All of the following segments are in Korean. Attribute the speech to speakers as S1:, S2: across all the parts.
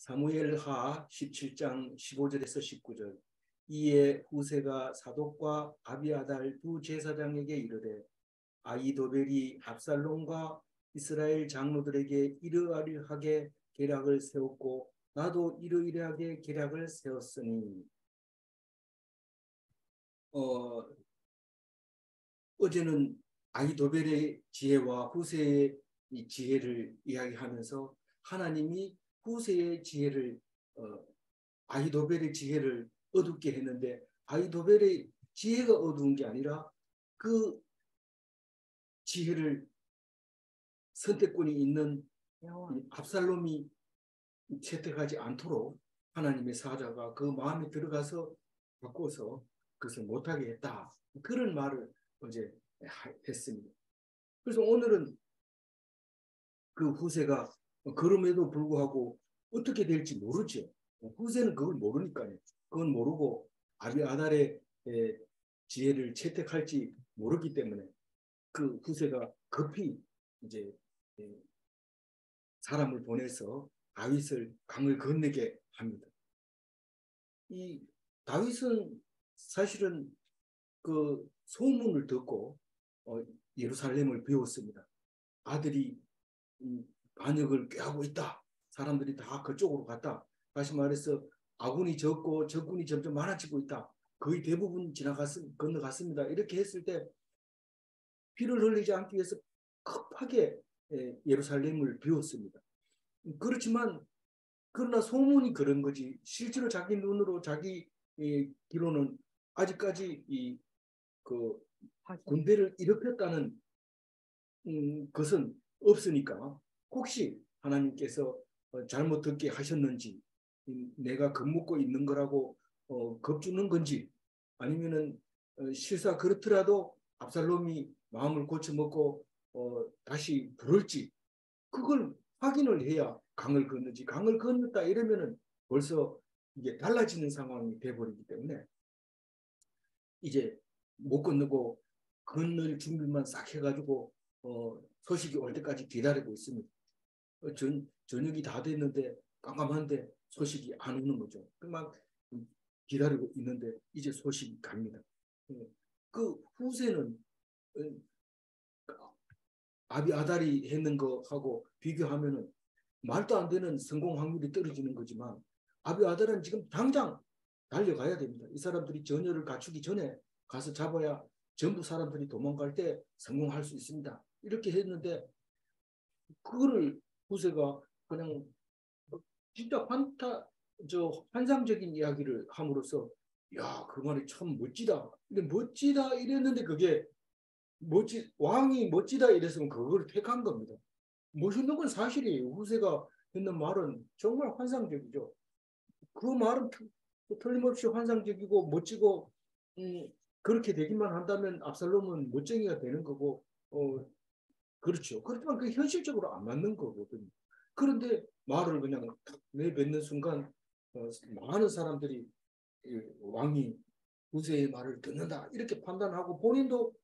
S1: 사무엘하 17장 15절에서 19절. 이에 후세가 사독과 아비아달 두 제사장에게 이르되 아히도벨이 압살롬과 이스라엘 장로들에게 이러이러하게 계략을 세웠고 나도 이러이러하게 계략을 세웠으니. 어제는 아히도벨의 지혜와 후세의 이 지혜를 이야기하면서 하나님이 후세의 지혜를 아히도벨의 지혜를 어둡게 했는데, 아히도벨의 지혜가 어두운 게 아니라 그 지혜를 선택권이 있는 압살롬이 채택하지 않도록 하나님의 사자가 그 마음에 들어가서 바꿔서 그것을 못하게 했다. 그런 말을 어제 했습니다. 그래서 오늘은 그 후세가 그럼에도 불구하고 어떻게 될지 모르죠. 후세는 그걸 모르니까요. 그건 모르고 아비아달의 지혜를 채택할지 모르기 때문에 그 후세가 급히 이제 사람을 보내서 다윗을 강을 건너게 합니다. 이 다윗은 사실은 그 소문을 듣고 예루살렘을 비웠습니다. 아들이 반역을 꾀하고 있다. 사람들이 다 그쪽으로 갔다. 다시 말해서 아군이 적고 적군이 점점 많아지고 있다. 거의 대부분 건너갔습니다. 이렇게 했을 때 피를 흘리지 않기 위해서 급하게 예루살렘을 비웠습니다. 그렇지만 그러나 소문이 그런 거지 실제로 자기 눈으로 자기 기로는 아직까지 그 군대를 일으켰다는 것은 없으니까 혹시 하나님께서 잘못 듣게 하셨는지, 내가 겁먹고 있는 거라고 겁주는 건지, 아니면은 실사 그렇더라도 압살롬이 마음을 고쳐먹고 다시 부를지, 그걸 확인을 해야 강을 건너지. 강을 건넜다 이러면은 벌써 이게 달라지는 상황이 돼버리기 때문에 이제 못 건너고 건널 준비만 싹 해가지고 소식이 올 때까지 기다리고 있습니다. 저녁이 다 됐는데 깜깜한데 소식이 안 오는 거죠. 막 기다리고 있는데 이제 소식이 갑니다. 그 후세는 아비아달이 했는 거하고 비교하면은 말도 안 되는 성공 확률이 떨어지는 거지만, 아비아달은 지금 당장 달려가야 됩니다. 이 사람들이 전열을 갖추기 전에 가서 잡아야 전부 사람들이 도망갈 때 성공할 수 있습니다. 이렇게 했는데 그거를 후세가 그냥 진짜 환상적인 이야기를 함으로써 야, 그 말이 참 멋지다. 근데 멋지다 이랬는데 그게 왕이 멋지다 이랬으면 그걸 택한 겁니다. 멋있는 건 사실이에요. 후세가 했는 말은 정말 환상적이죠. 그 말은 틀림없이 환상적이고 멋지고 그렇게 되기만 한다면 압살롬은 멋쟁이가 되는 거고 그렇죠. 그렇지만 그 현실적으로 안 맞는 거거든요. 그런데 말을 그냥 내뱉는 순간 많은 사람들이 왕이 후세의 말을 듣는다 이렇게 판단하고, 본인도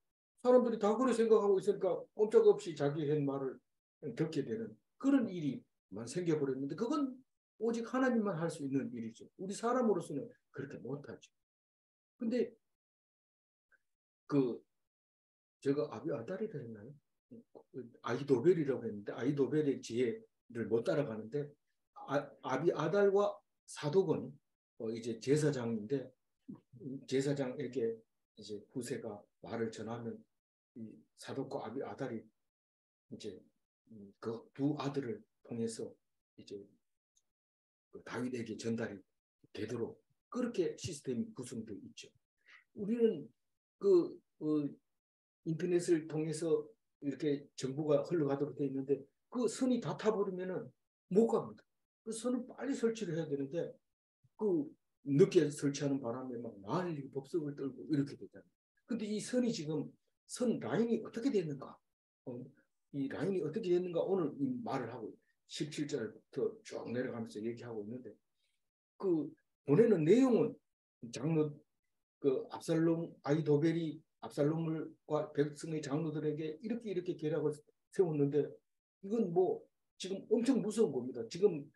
S1: 사람들이 다 그렇게 생각하고 있으니까 꼼짝없이 자기 한 말을 듣게 되는 그런 일이만 생겨버렸는데, 그건 오직 하나님만 할 수 있는 일이죠. 우리 사람으로서는 그렇게 못하죠. 근데 그 제가 아비아달이라 했나요? 아히도벨이라고 했는데 아히도벨의 지혜를 못 따라가는데, 아비아달과 사독은 이제 제사장인데 제사장에게 이제 후세가 말을 전하면 이 사독과 아비아달이 이제 그 두 아들을 통해서 이제 그 다윗에게 전달이 되도록 그렇게 시스템이 구성되어 있죠. 우리는 그 인터넷을 통해서 이렇게 정보가 흘러가도록 되어 있는데 그 선이 다 타버리면은 못 갑니다. 그 선을 빨리 설치를 해야 되는데 그 늦게 설치하는 바람에 막 난리 법석을 떨고 이렇게 되잖아요. 근데 이 선이 지금 선 라인이 어떻게 됐는가? 이 라인이 어떻게 됐는가 오늘 이 말을 하고 17절부터 쭉 내려가면서 얘기하고 있는데, 그 보내는 내용은 장로 그 압살롬 아히도벨이 압살롬과 백성의 장로들에게 이렇게 계략을 세웠는데, 이건 뭐 지금 엄청 무서운 겁니다. 지금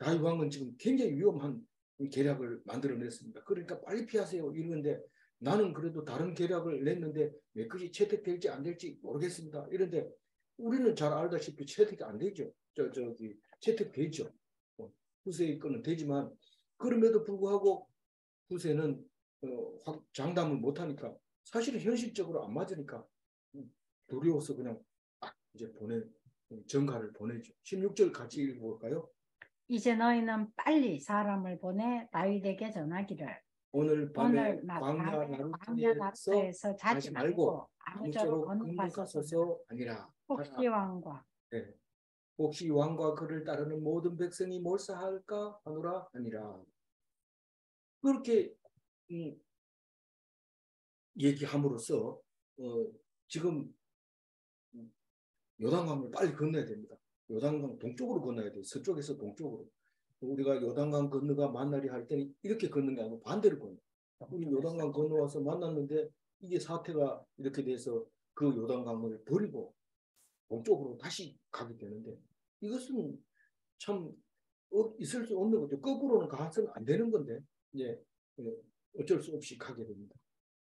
S1: 다윗 왕은 지금 굉장히 위험한 계략을 만들어냈습니다. 그러니까 빨리 피하세요 이러는데 나는 그래도 다른 계략을 냈는데 왜 그게 채택될지 안 될지 모르겠습니다. 이런데 우리는 잘 알다시피 채택이 안 되죠. 저기 채택되죠. 후세의 거는 되지만 그럼에도 불구하고 후세는 장담을 못하니까 사실은 현실적으로 안 맞으니까 두려워서 그냥 이제 전가를 보내죠. 16절 같이 읽어볼까요?
S2: 이제 너희는 빨리 사람을 보내 다윗에게 전하기를
S1: 오늘 밤에 광야
S2: 나루터에서 자지 말고 아무쪼록
S1: 건너가소서 아니라
S2: 네.
S1: 혹시 왕과 그를 따르는 모든 백성이 몰사할까 하노라 아니라 그렇게 얘기함으로써 지금 요단강을 빨리 건너야 됩니다. 요단강 동쪽으로 건너야 돼요. 서쪽에서 동쪽으로. 우리가 요단강 건너가 만나려 할 때는 이렇게 걷는 게 아니고 반대로 건너. 우리 요단강 건너와서 만났는데 이게 사태가 이렇게 돼서 그 요단강을 버리고 동쪽으로 다시 가게 되는데 이것은 참 있을 수 없는 거죠. 거꾸로는 가서는 안 되는 건데 이제 어쩔 수 없이 가게 됩니다.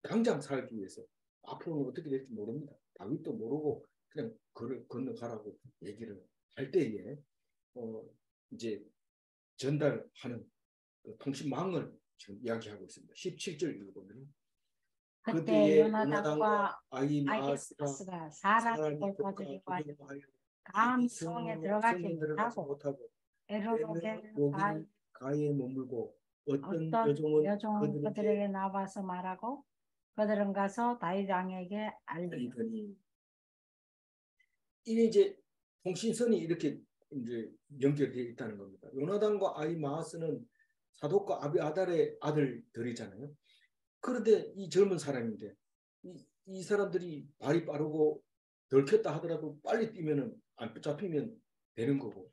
S1: 당장 살기 위해서. 앞으로는 어떻게 될지 모릅니다. 다윗도 모르고 그냥 그를 건너가라고 얘기를 할 때에 이제 전달하는 그 통신망을 지금 이야기하고 있습니다. 17절 읽어보면
S2: 그때 요나단과
S1: 아히마아스가
S2: 사람을 가지고 감 성에 들어가지 못하고 에로로겔
S1: 가에 머물고 어떤
S2: 여종은 그들에게 나와서 말하고 그들은 가서 다윗 왕에게 알리더니
S1: 이게 이제 통신선이 이렇게 이제 연결되어 있다는 겁니다. 요나단과 아히마아스는 사독과 아비아달의 아들들이잖아요. 그런데 이 젊은 사람인데 이 사람들이 발이 빠르고 덜 켰다 하더라도 빨리 뛰면은 안 잡히면 되는 거고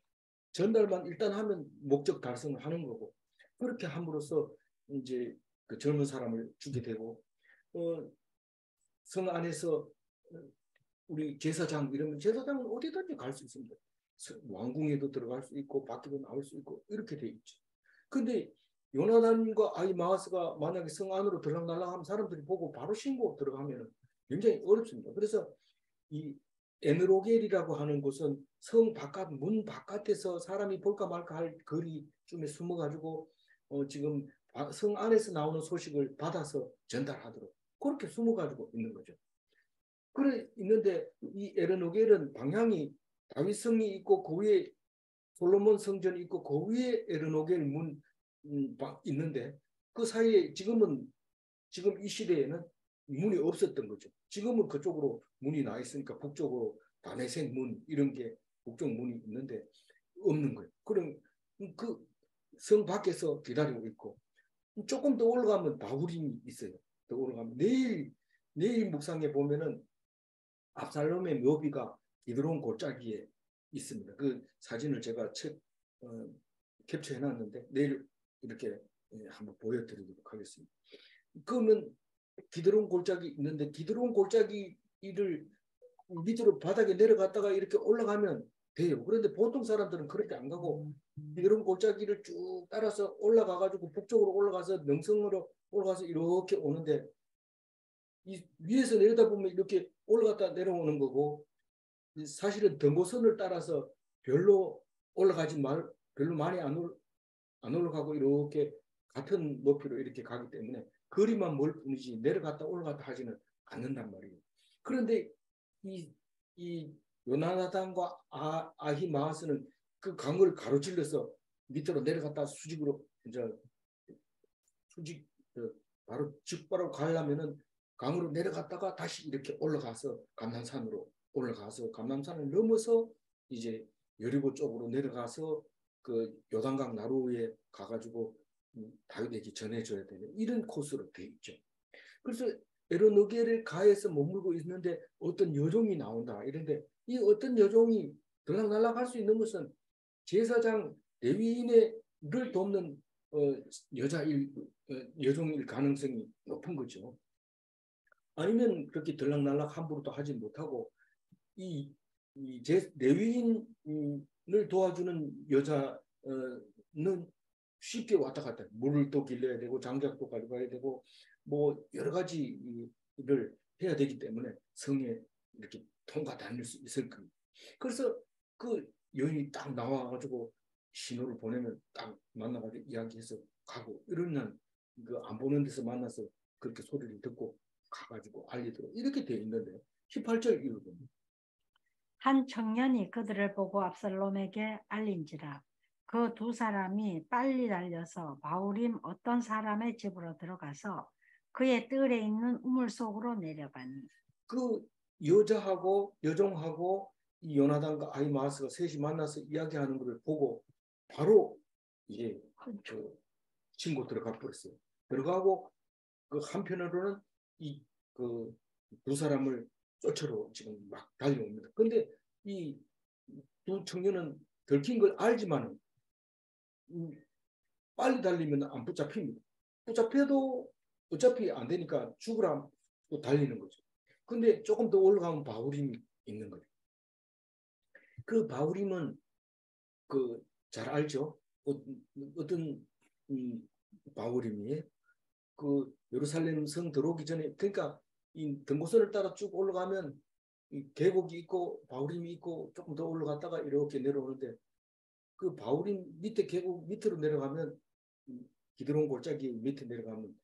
S1: 전달만 일단 하면 목적 달성을 하는 거고 그렇게 함으로써 이제 그 젊은 사람을 주게 되고 성 안에서 우리 제사장 이러면 제사장은 어디든지 갈 수 있습니다. 왕궁에도 들어갈 수 있고 밖에도 나올 수 있고 이렇게 돼 있죠. 근데 요나단과 아히마아스가 만약에 성 안으로 들락날락하면 사람들이 보고 바로 신고 들어가면 굉장히 어렵습니다. 그래서 이 에느로겔이라고 하는 곳은 성 바깥 문 바깥에서 사람이 볼까 말까 할 거리쯤에 숨어가지고 지금 성 안에서 나오는 소식을 받아서 전달하도록 그렇게 숨어가지고 있는 거죠. 그래 있는데 이 에르노겔은 방향이 다윗 성이 있고 그 위에 솔로몬 성전이 있고 그 위에 에르노겔 문 있는데 그 사이에 지금 이 시대에는 문이 없었던 거죠. 지금은 그쪽으로 문이 나 있으니까 북쪽으로 다네색 문 이런 게 북쪽 문이 있는데 없는 거예요. 그럼 그 성 밖에서 기다리고 있고 조금 더 올라가면 바울이 있어요. 더 올라가면 내일 묵상에 보면은 압살롬의 묘비가 기드론 골짜기에 있습니다. 그 사진을 제가 캡처해놨는데 내일 이렇게 한번 보여드리도록 하겠습니다. 그러면 기드론 골짜기 있는데 기드론 골짜기를 밑으로 바닥에 내려갔다가 이렇게 올라가면 돼요. 그런데 보통 사람들은 그렇게 안 가고 기드론 골짜기를 쭉 따라서 올라가가지고 북쪽으로 올라가서 능성으로 올라가서 이렇게 오는데 이 위에서 내려다보면 이렇게 올라갔다 내려오는 거고 사실은 등고선을 따라서 별로 별로 많이 안 올라가고 이렇게 같은 높이로 이렇게 가기 때문에 거리만 멀 뿐이지 내려갔다 올라갔다 하지는 않는단 말이에요. 그런데 이 요나단과 아히마아스는 그 강을 가로질러서 밑으로 내려갔다 수직으로 이제 바로 직바로 가려면은 강으로 내려갔다가 다시 이렇게 올라가서 감남산으로 올라가서 감남산을 넘어서 이제 여리고 쪽으로 내려가서 그 요단강 나루에 가가지고 다윗에게 전해줘야 되는 이런 코스로 돼 있죠. 그래서 에르노겔을 가에서 머물고 있는데 어떤 여종이 나온다 이런데 이 어떤 여종이 들락날락 할 수 있는 것은 제사장 레위인을 돕는 여종일 가능성이 높은 거죠. 아니면 그렇게 들락날락 함부로도 하지 못하고 레위인을 도와주는 여자 쉽게 왔다 갔다 물을 또 길러야 되고 장작도 가져가야 되고 뭐 여러 가지 일을 해야 되기 때문에 성에 이렇게 통과 다닐 수 있을 겁니다. 그래서 그 여인이 딱 나와가지고 신호를 보내면 딱 만나가지고 이야기해서 가고 이러면 그 안 보는 데서 만나서 그렇게 소리를 듣고 가가지고 알리도록 이렇게 되어 있는데 18절 읽어보면
S2: 한 청년이 그들을 보고 압살롬에게 알린지라 그 두 사람이 빨리 달려서 바울임 어떤 사람의 집으로 들어가서 그의 뜰에 있는 우물 속으로 내려가니
S1: 그 여자하고 여종하고 이 요나단과 아히마아스가 셋이 만나서 이야기하는 것을 보고 바로 이제 그 친구 들어가 버렸어요. 들어가고 그 한편으로는 이 그 두 사람을 쫓으러 지금 막 달려옵니다. 근데 이 두 청년은 들킨 걸 알지만 빨리 달리면 안 붙잡힙니다. 붙잡혀도 어차피 안 되니까 죽으라 또 달리는 거죠. 근데 조금 더 올라가면 바울임이 있는 거죠. 그 바울임은 그 잘 알죠. 어떤 바울임이 그 예루살렘 성 들어오기 전에 그러니까 이 등고선을 따라 쭉 올라가면 이 계곡이 있고 바울임이 있고 조금 더 올라갔다가 이렇게 내려오는데 그 바울임 밑에 계곡 밑으로 내려가면 기드론 골짜기 밑에 내려가면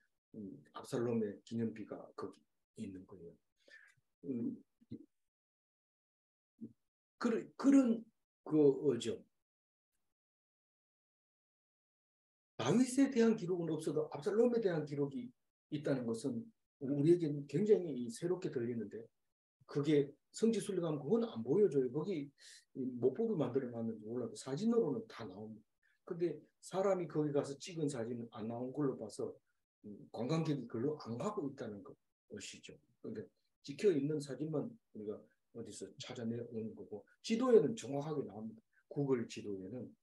S1: 압살롬의 기념비가 거기 있는 거예요. 그런 그죠. 다윗에 대한 기록은 없어도 압살롬에 대한 기록이 있다는 것은 우리에게는 굉장히 새롭게 들리는데 그게 성지순례가면 그건 안 보여줘요. 거기 못 보게 만들어놨는지 몰라도 사진으로는 다 나옵니다. 근데 사람이 거기 가서 찍은 사진은 안 나온 걸로 봐서 관광객이 글로 안 가고 있다는 것이죠. 그러니까 찍혀 있는 사진만 우리가 어디서 찾아내는 거고 지도에는 정확하게 나옵니다. 구글 지도에는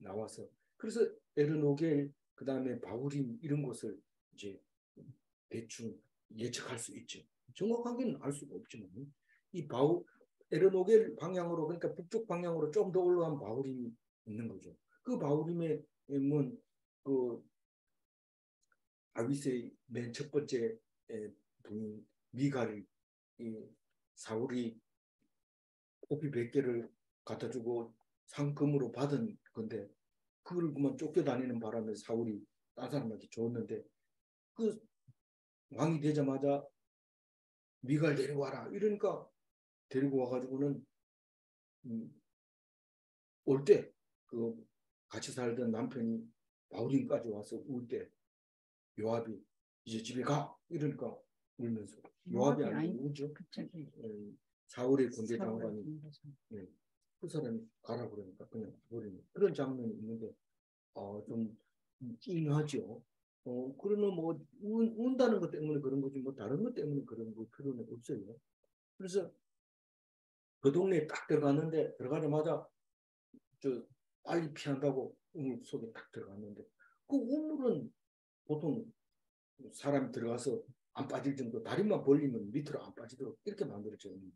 S1: 나와서 그래서 에르노겔 그다음에 바울임 이런 것을 이제 대충 예측할 수 있죠. 정확하게는 알 수가 없지만 이 에르노겔 방향으로 그러니까 북쪽 방향으로 좀 더 올라간 바울임이 있는 거죠. 그 바울임의 그 다윗의 맨 첫 번째 부인 미갈이 사울이 오피 100개를 갖다 주고 상금으로 받은 건데 그걸 그만 쫓겨다니는 바람에 사울이 딴 사람한테 줬는데 그 왕이 되자마자 미갈 데려와라 이러니까 데리고 와가지고는 올 때 그 같이 살던 남편이 바울임까지 와서 울 때 요압이 이제 집에 가 이러니까 울면서 요압이 아니고 우죠. 사울의 군대 장관이 그 사람이 가라 그러니까 그냥 버리는 그런 장면이 있는데 좀 찡하죠. 그러면 뭐 운다는 것 때문에 그런 거지 뭐 다른 것 때문에 그런 거 필요는 없어요. 그래서 그 동네에 딱 들어갔는데 들어가자마자 저 빨리 피한다고 우물 속에 딱 들어갔는데 그 우물은 보통 사람이 들어가서 안 빠질 정도 다리만 벌리면 밑으로 안 빠지도록 이렇게 만들어져 있는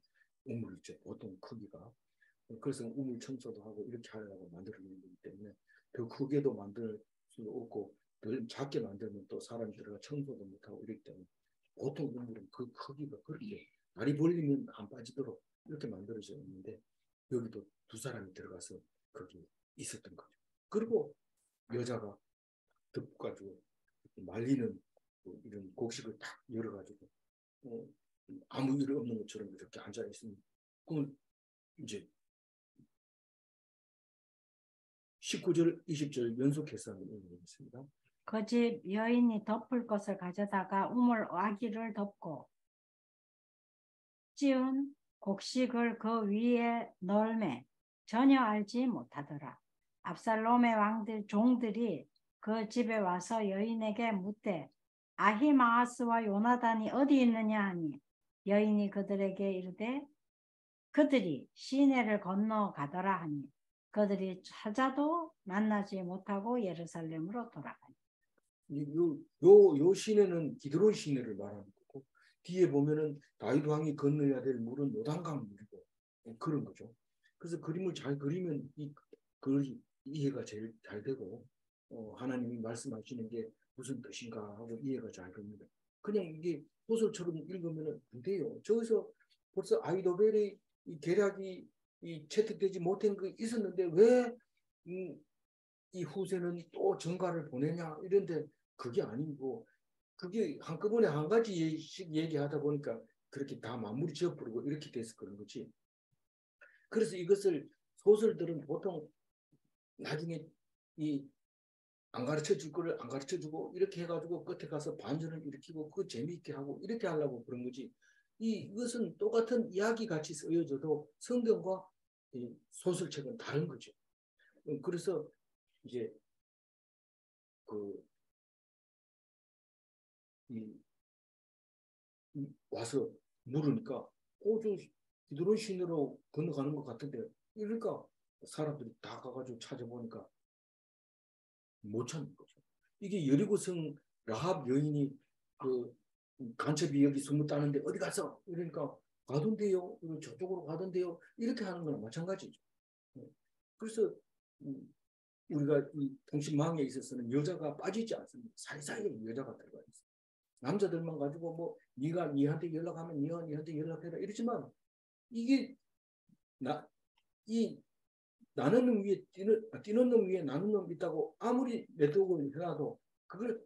S1: 우물 있죠. 보통 크기가. 그래서 우물 청소도 하고 이렇게 하려고 만들어놓은 거기 때문에 더 크게도 만들 수 없고 더 작게 만들면 또 사람이 들어가 청소도 못하고 이렇기 때문에 보통 우물은 그 크기가 그렇게 다리 벌리면 안 빠지도록 이렇게 만들어져 있는데 여기도 두 사람이 들어가서 거기 있었던 거죠. 그리고 여자가 덮가지고 말리는 이런 곡식을 딱 열어가지고 아무 일 없는 것처럼 이렇게 앉아 있습니다. 그건 이제 19절, 20절 연속해서 한번 읽어보겠습니다.
S2: 그 집 여인이 덮을 것을 가져다가 우물 아기를 덮고 찌운 곡식을 그 위에 널매 전혀 알지 못하더라. 압살롬의 왕들 종들이 그 집에 와서 여인에게 묻되 아히마아스와 요나단이 어디 있느냐 하니 여인이 그들에게 이르되 그들이 시내를 건너가더라 하니 그들이 찾아도 만나지 못하고 예루살렘으로 돌아가니.
S1: 요 시내는 기드론 시내를 말하는 거고 뒤에 보면은 다윗 왕이 건너야 될 물은 요단강 물이고 그런 거죠. 그래서 그림을 잘 그리면 이 글이 이해가 제일 잘 되고 하나님이 말씀하시는 게 무슨 뜻인가 하고 이해가 잘 됩니다. 그냥 이게 소설처럼 읽으면 안 돼요. 저기서 벌써 아이도벨의 이 계략이 채택되지 못한 게 있었는데 왜 이 후세는 또 전가를 보내냐 이런데 그게 아니고 그게 한꺼번에 한 가지씩 얘기하다 보니까 그렇게 다 마무리 지어버리고 이렇게 돼서 그런 거지. 그래서 이것을 소설들은 보통 나중에 이 안 가르쳐 줄 거를 안 가르쳐 주고 이렇게 해가지고 끝에 가서 반전을 일으키고 그 재미있게 하고 이렇게 하려고 그런 거지. 이것은 똑같은 이야기 같이 쓰여져도 성경과 이 소설책은 다른 거죠. 그래서 이제 그 이, 와서 물으니까 저 기드론 신으로 건너가는 것 같은데 이러니까 사람들이 다 가가지고 찾아보니까 못 찾는 거죠. 이게 여리고성 라합 여인이 그 간첩이 여기 숨었다는데 어디 갔어? 이러니까 가던데요. 저쪽으로 가던데요. 이렇게 하는 거랑 마찬가지죠. 그래서 우리가 이 통신망에 있어서는 여자가 빠지지 않습니다. 사이사이에 여자가 들어가 있어요. 남자들만 가지고 뭐 네가 니한테 연락하면 니한테 연락해라 이러지만 이게 이 나는 놈 위에 뛰는 놈 위에 나는 놈 있다고 아무리 네트워크를 해놔도 그걸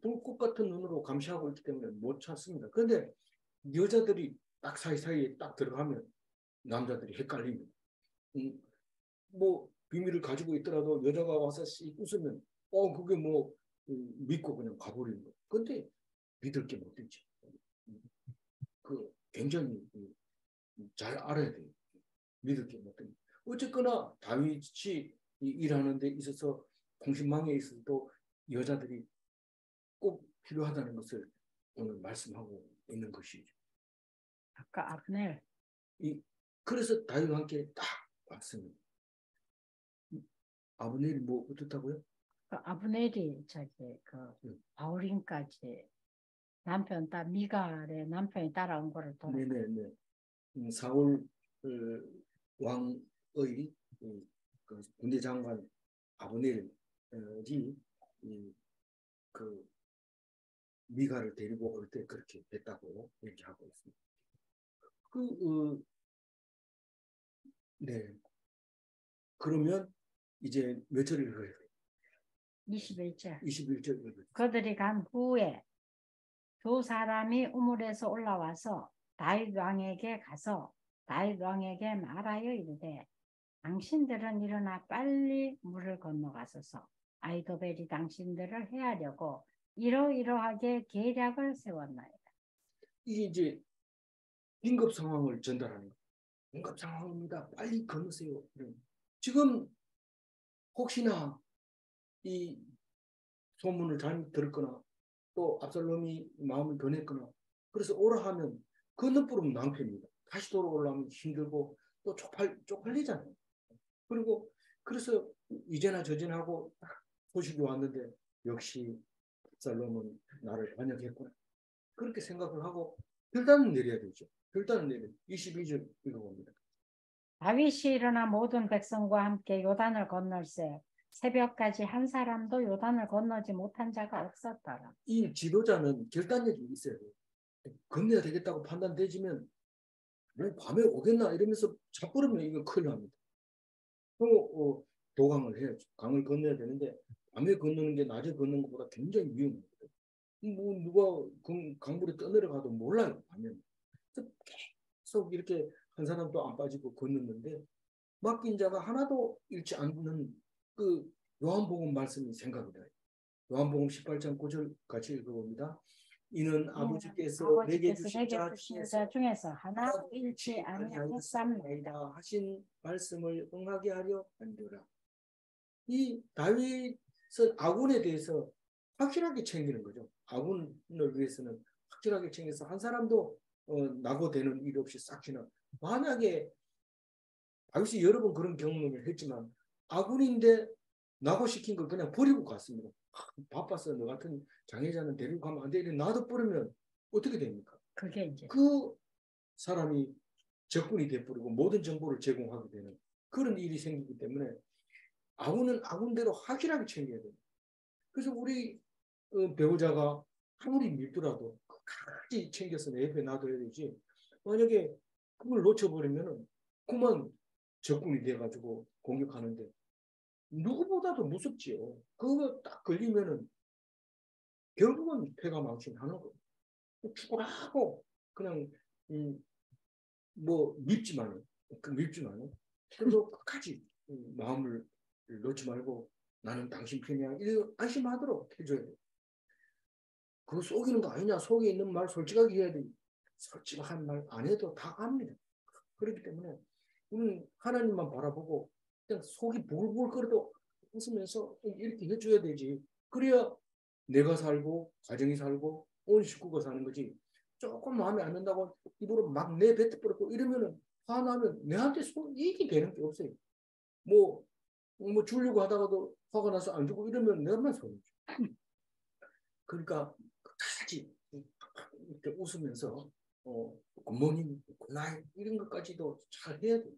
S1: 불꽃 같은 눈으로 감시하고 있기 때문에 못 찾습니다. 그런데 여자들이 딱 사이사이에 딱 들어가면 남자들이 헷갈립니다. 뭐 비밀을 가지고 있더라도 여자가 와서 웃으면 그게 뭐 믿고 그냥 가버리는 거예요. 근데 믿을 게 못 되지. 굉장히 잘 알아야 돼요. 믿을 게 못 됩니다. 어쨌거나 다윗이 일하는 데 있어서 통신망에 있어도 여자들이 꼭 필요하다는 것을 오늘 말씀하고 있는 것이죠.
S2: 아까 아브넬.
S1: 그래서 다윗과 함께 딱 왔습니다. 아브넬이 뭐 어떻다고요?
S2: 아브넬이 바울임까지 남편 미갈의 남편이 따라온 거를 돌아.
S1: 네네네. 사울 왕의 그 군대 장관 아브넬이 그 미갈을 데리고 올 때 그렇게 됐다고 얘기하고 있습니다. 네. 그러면 이제 몇 절 읽어야 돼요?
S2: 21절.
S1: 21절 읽어요.
S2: 그들이 간 후에 두 사람이 우물에서 올라와서 다윗 왕에게 가서 다윗 왕에게 말하여 이르되 당신들은 일어나 빨리 물을 건너가소서. 아이도벨이 당신들을 해하려고 이러이러하게 계략을 세웠나이다.
S1: 이게 이제 긴급 상황을 전달하는 거예요. 긴급 상황입니다. 빨리 건너세요. 지금 혹시나 이 소문을 잘못 들었거나 또 압살롬이 마음을 변했거나 그래서 오라 하면 건너버리면 낭패입니다. 다시 돌아오려면 힘들고 또 쪽팔리잖아요. 그리고 그래서 이제나 저제나하고 소식이 왔는데 역시 압살롬은 나를 반역했구나. 그렇게 생각을 하고 결단을 내려야 되죠. 결단을 내려 22절 읽어봅니다.
S2: 다윗이 일어나 모든 백성과 함께 요단을 건널세 새벽까지 한 사람도 요단을 건너지 못한 자가 없었더라.
S1: 이 지도자는 결단력이 있어야 돼요. 건너야 되겠다고 판단되지면 뭐 밤에 오겠나 이러면서 자꾸르면 이거 큰일 납니다. 그럼 도강을 해야죠. 강을 건너야 되는데 밤에 건너는 게 낮에 걷는 것보다 굉장히 위험합니다. 뭐 누가 강물에 떠내려가도 몰라요. 밤에는. 계속 이렇게 한 사람도 안 빠지고 건넜는데 맡긴 자가 하나도 잃지 않는 그 요한복음 말씀이 생각이 나요. 요한복음 18장 9절 같이 읽어봅니다. 이는 아버지께서 내게 주신 자
S2: 중에서 하나도 잃지 아니하였사옵나이다
S1: 하신 말씀을 응하게 하려 함이라. 이 다윗은 아군에 대해서 확실하게 챙기는 거죠. 아군을 위해서는 확실하게 챙겨서 한 사람도 낙오되는 일 없이 싹 지나. 만약에 다윗이 여러 번 그런 경험을 했지만 아군인데 낙오시킨 걸 그냥 버리고 갔습니다. 바빠서 너 같은 장애자는 데리고 가면 안 돼. 놔둬버리면 어떻게 됩니까?
S2: 그게 이제
S1: 그 사람이 적군이 돼버리고 모든 정보를 제공하게 되는 그런 일이 생기기 때문에 아군은 아군대로 확실하게 챙겨야 돼요. 그래서 우리 배우자가 아무리 밉더라도 끝까지 챙겨서 내 옆에 놔둬야 되지. 만약에 그걸 놓쳐버리면은 그만 적군이 돼가지고 공격하는데 누구보다도 무섭지요. 그거 딱 걸리면은 결국은 패가 망신하는 거예요. 죽으라고 그냥 뭐 밉지만은 그래도 끝까지 마음을 놓지 말고 나는 당신 편이야 이렇게 안심하도록 해줘야 돼. 그거 속이는 거 아니냐. 속에 있는 말 솔직하게 해야 돼. 솔직한 말 안 해도 다 압니다. 그렇기 때문에 우리는 하나님만 바라보고 그냥 속이 부글부글 끓어도 웃으면서 이렇게 해줘야 되지. 그래야 내가 살고 가정이 살고 온 식구가 사는 거지. 조금 마음에 안 든다고 입으로 막 내뱉어버리고 이러면은 화나면 내한테 이익이 되는 게 없어요. 뭐 주려고 하다가도 화가 나서 안 주고 이러면 내만 손해죠. 그러니까 끝까지 이렇게 웃으면서 굿모닝, 굿나잇 이런 것까지도 잘 해야 돼요.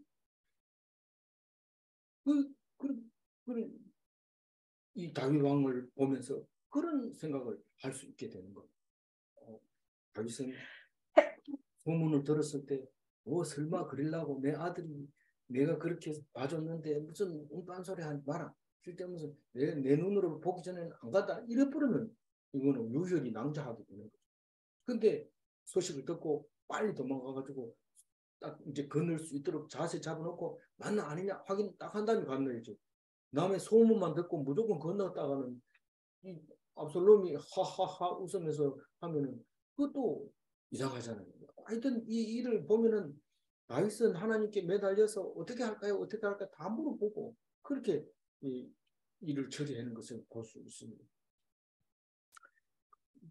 S1: 이 다윗 왕을 보면서 그런 생각을 할 수 있게 되는 거예요. 다윗은 소문을 들었을 때, 설마 그러려고 내 아들이 내가 그렇게 봐줬는데 무슨 웅딴 소리 하지 마라. 쓸데없는 내 눈으로 보기 전에는 안 간다. 이래버리면 이거는 유혈이 낭자하게 되는 거죠. 근데 소식을 듣고 빨리 도망가가지고 딱 이제 건널 수 있도록 자세 잡아놓고 맞나 아니냐 확인 딱 한 다음에 건너야지. 남의 소문만 듣고 무조건 건너다가는 이 압살롬이 하하하 웃으면서 하면은 그것도 이상하잖아요. 하여튼 이 일을 보면은 다윗은 하나님께 매달려서 어떻게 할까요? 어떻게 할까 다 물어보고 그렇게 이 일을 처리하는 것을 볼 수 있습니다.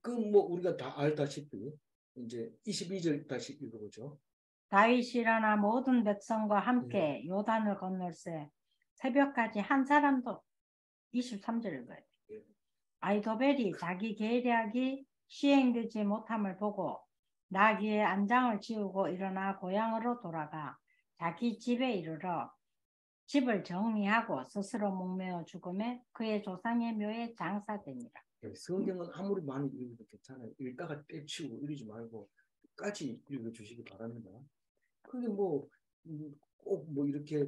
S1: 그 뭐 우리가 다 알다시피 이제 22절 다시 읽어보죠.
S2: 다윗이 일어나 모든 백성과 함께 요단을 건널세 새벽까지 한 사람도 23절을 봐야 돼. 아이도벨이 자기 계략이 시행되지 못함을 보고 나귀의 안장을 지우고 일어나 고향으로 돌아가 자기 집에 이르러 집을 정리하고 스스로 목매어 죽음에 그의 조상의 묘에 장사되니라.
S1: 성경은 아무리 많이 읽어도 괜찮아요. 읽다가 때치고 이러지 말고 끝까지 읽어주시기 바랍니다. 그게 뭐 꼭 뭐 이렇게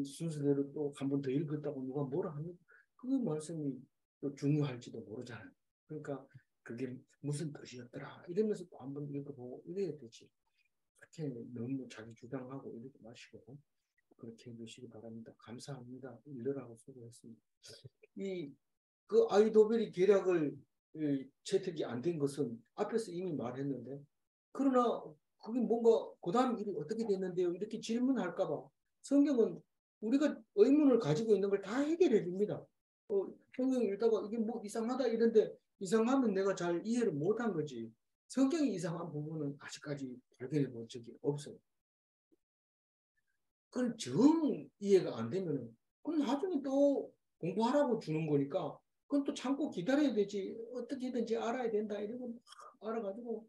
S1: 순서대로 또 한 번 더 읽었다고 누가 뭐라 하면 그 말씀이 또 중요할지도 모르잖아요. 그러니까 그게 무슨 뜻이었더라 이러면서 또 한 번 읽어보고 이래야 되지. 그렇게 너무 자기 주장하고 이러지 마시고 그렇게 해주시기 바랍니다. 감사합니다. 읽으라고 수고했습니다. 그 아이도벨이 계략을 채택이 안 된 것은 앞에서 이미 말했는데 그러나 그게 뭔가 그 다음 일이 어떻게 됐는데요? 이렇게 질문할까봐 성경은 우리가 의문을 가지고 있는 걸 다 해결해 줍니다. 성경 읽다가 이게 뭐 이상하다 이런데 이상하면 내가 잘 이해를 못한 거지. 성경이 이상한 부분은 아직까지 발견해 본 적이 없어요. 그건 정 이해가 안 되면 그건 나중에 또 공부하라고 주는 거니까 그건 또 참고 기다려야 되지. 어떻게든지 알아야 된다. 이러고 막 알아가지고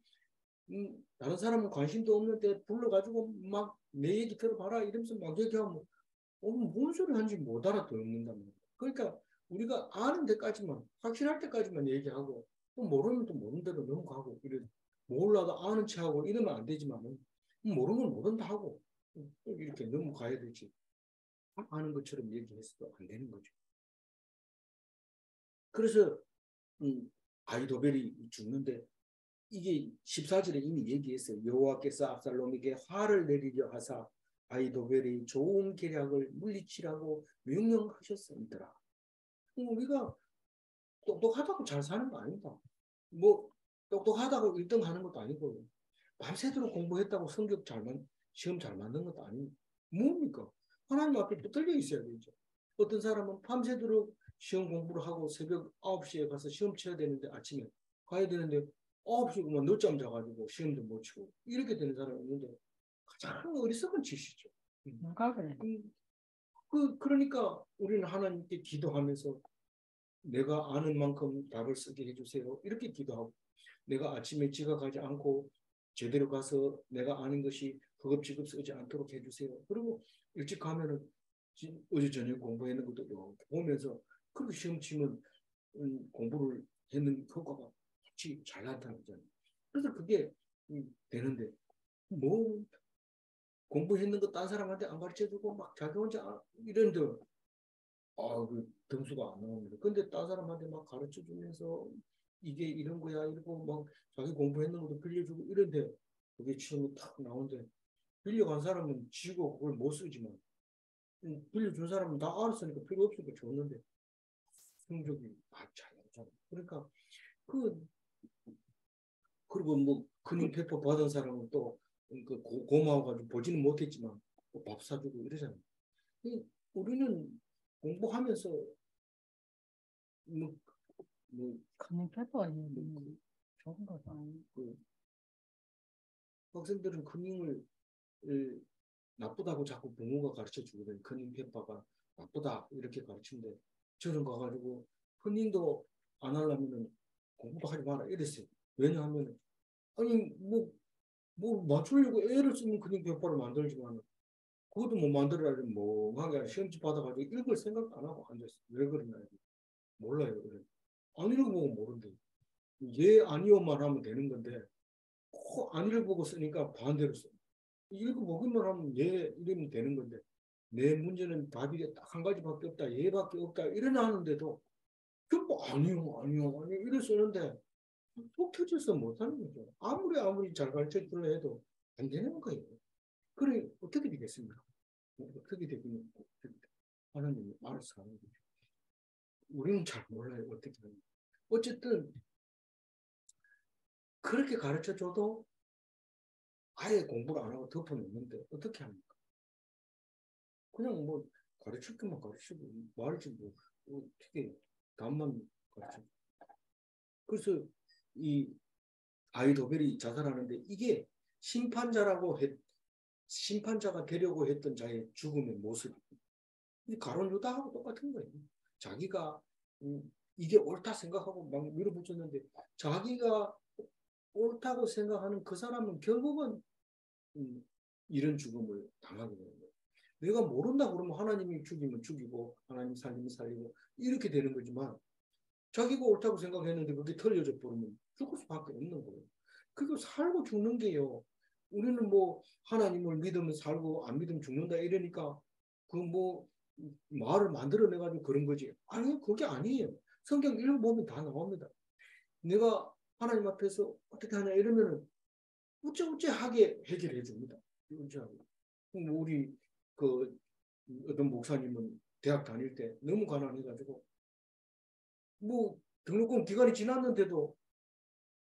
S1: 다른 사람은 관심도 없는데 불러가지고 막 내 얘기 들어봐라 이러면서 막 얘기하면 뭔 소리 하는지 못 알아듣는단 말이야. 그러니까 우리가 아는 데까지만 확실할 때까지만 얘기하고 또 모르면 또 모르는 대로 넘어가고 몰라도 아는 체하고 이러면 안 되지만 모르면 모른다 하고 이렇게 넘어가야 되지. 아는 것처럼 얘기해서도 안 되는 거죠. 그래서 아이도벨이 죽는데 이게 14절에 이미 얘기했어요. 여호와께서 압살롬에게 화를 내리려 하사 아이도벨이 좋은 계략을 물리치라고 명령하셨습니다. 우리가 똑똑하다고 잘 사는 거 아닙니다. 뭐 똑똑하다고 1등 하는 것도 아니고 밤새도록 공부했다고 시험 잘 만든 것도 아니고 뭡니까? 하나님 앞에 붙들려 있어야 되죠. 어떤 사람은 밤새도록 시험 공부를 하고 새벽 9시에 가서 시험 쳐야 되는데 아침에 가야 되는데 9시구만 늦잠 자가지고 시험도 못 치고 이렇게 되는 사람이 있는데 가장 어리석은 짓이죠.
S2: 누가 그래?
S1: 그러니까 우리는 하나님께 기도하면서 내가 아는 만큼 답을 쓰게 해주세요. 이렇게 기도하고 내가 아침에 지각하지 않고 제대로 가서 내가 아는 것이 허겁지겁 쓰지 않도록 해주세요. 그리고 일찍 가면은 어제 저녁에 공부했는 것도 이렇게 보면서 그렇게 시험 치면 공부를 했는 효과가 확실히 잘 나타나잖아요. 그래서 그게 되는데 뭐 공부했는 거 딴 사람한테 안 가르쳐주고 막 자기 혼자 이런데 그 점수가 안 나옵니다. 근데 딴 사람한테 막 가르쳐주면서 이게 이런 거야 이러고 막 자기 공부했는 것도 빌려주고 이런데 그게 시험이 탁 나오는데 빌려간 사람은 지고 그걸 못 쓰지만 빌려준 사람은 다 알았으니까 필요 없으니까 줬는데 성적이 잘 나오잖아. 그러니까 그 그리고 뭐 큰인 페퍼 받은 사람은 또 고마워가지고 보지는 못했지만 밥 사주고 이러잖아요. 우리는 공부하면서 뭐, 뭐
S2: 커닝페퍼 좋은 거다.
S1: 그 학생들은 커닝을 나쁘다고 자꾸 부모가 가르쳐 주거든. 커닝 페퍼가 나쁘다 이렇게 가르치는데 저는 가가지고 커닝도 안 하려면은 공부도 하지 마라 이랬어요. 왜냐하면 아니 뭐 맞추려고 애를 쓰는 커닝 페퍼를 만들지만 그것도 못 만들어야지 멍하게 시험지 받아가지고 읽을 생각도 안 하고 앉았어. 왜 그러냐 몰라요. 그래. 안 읽어보고 모른대. 예 아니요만 하면 되는 건데 꼭 안 읽어보고 쓰니까 반대로 써. 읽어보기만 하면 예 이러면 되는 건데 내 문제는 답이 딱 한 가지밖에 없다. 예밖에 없다. 이러나는데도 전부 아니요 아니요 아니요 이래 쓰는데 속 터져서 못하는 거죠. 아무리 잘 가르쳐 주려 해도 안 되는 거예요. 그래 어떻게 되겠습니까? 어떻게 되겠냐? 하나님이 알아서 하는 거죠. 우리는 잘 몰라요. 어떻게 하는 어쨌든 그렇게 가르쳐 줘도 아예 공부를 안 하고 덮어놓는데 어떻게 합니까? 그냥 뭐 가르칠 것만 가르치고 말지 뭐 어떻게 답만 가르쳐. 그래서 이 아이도벨이 자살하는데 이게 심판자라고 심판자가 되려고 했던 자의 죽음의 모습. 가론 유다하고 똑같은 거예요. 자기가 이게 옳다 생각하고 막 밀어붙였는데 자기가 옳다고 생각하는 그 사람은 결국은 이런 죽음을 당하게 되는 거예요. 내가 모른다 그러면 하나님이 죽이면 죽이고 하나님 살리면 살리고 이렇게 되는 거지만 자기가 옳다고 생각했는데 그게 틀려져 버리면 죽을 수밖에 없는 거예요. 그리고 살고 죽는 게요. 우리는 뭐 하나님을 믿으면 살고 안 믿으면 죽는다 이러니까 그 뭐 말을 만들어내 가지고 그런 거지. 아니 그게 아니에요. 성경 읽어보면 다 나옵니다. 내가 하나님 앞에서 어떻게 하냐 이러면은 우째우째하게 해결해 줍니다. 우째하게. 우리 그 어떤 목사님은 대학 다닐 때 너무 가난해가지고 뭐 등록금 기간이 지났는데도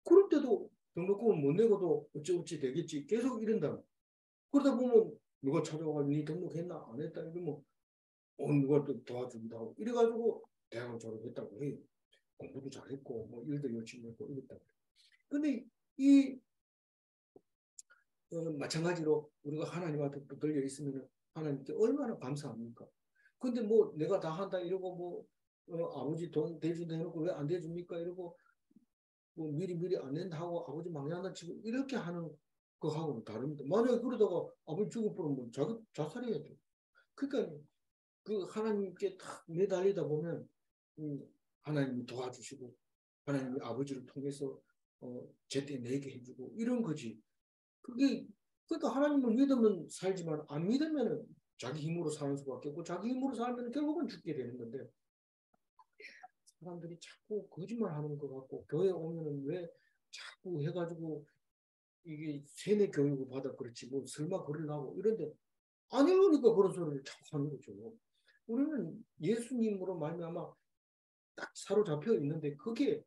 S1: 그럴 때도 등록금을 못 내고도 어찌어찌 되겠지 계속 이런다. 그러다 보면 누가 찾아와가지고 니 등록했나 안 했다 이러면 누가 또 도와준다고 이래가지고 대학을 졸업했다고 해요. 공부도 잘했고 뭐 일도 열심히 했고 이랬다. 근데 이 마찬가지로 우리가 하나님한테 붙들려 있으면 하나님께 얼마나 감사합니까? 근데 뭐 내가 다 한다 이러고 뭐 아버지 돈 대준다 해놓고 왜 안 대줍니까? 이러고 뭐 미리 안 낸다 하고 아버지 망해한다 치고 이렇게 하는 거하고는 다릅니다. 만약에 그러다가 아버지 죽을 뻔하면 자기 자살해야 돼. 그러니까 그 하나님께 딱 매달리다 보면 하나님이 도와주시고 하나님이 아버지를 통해서 제때 내게 해주고 이런 거지. 그게 그러니까 하나님을 믿으면 살지만 안 믿으면 자기 힘으로 사는 수밖에 없고 자기 힘으로 살면 결국은 죽게 되는 건데 사람들이 자꾸 거짓말하는 것 같고 교회 오면은 왜 자꾸 해가지고 이게 세뇌 교육을 받아 그렇지 뭐 설마 그러려고 이런데 안 읽으니까 그런 소리를 자꾸 하는 거죠. 우리는 예수님으로 말미암아 딱 사로잡혀 있는데 그게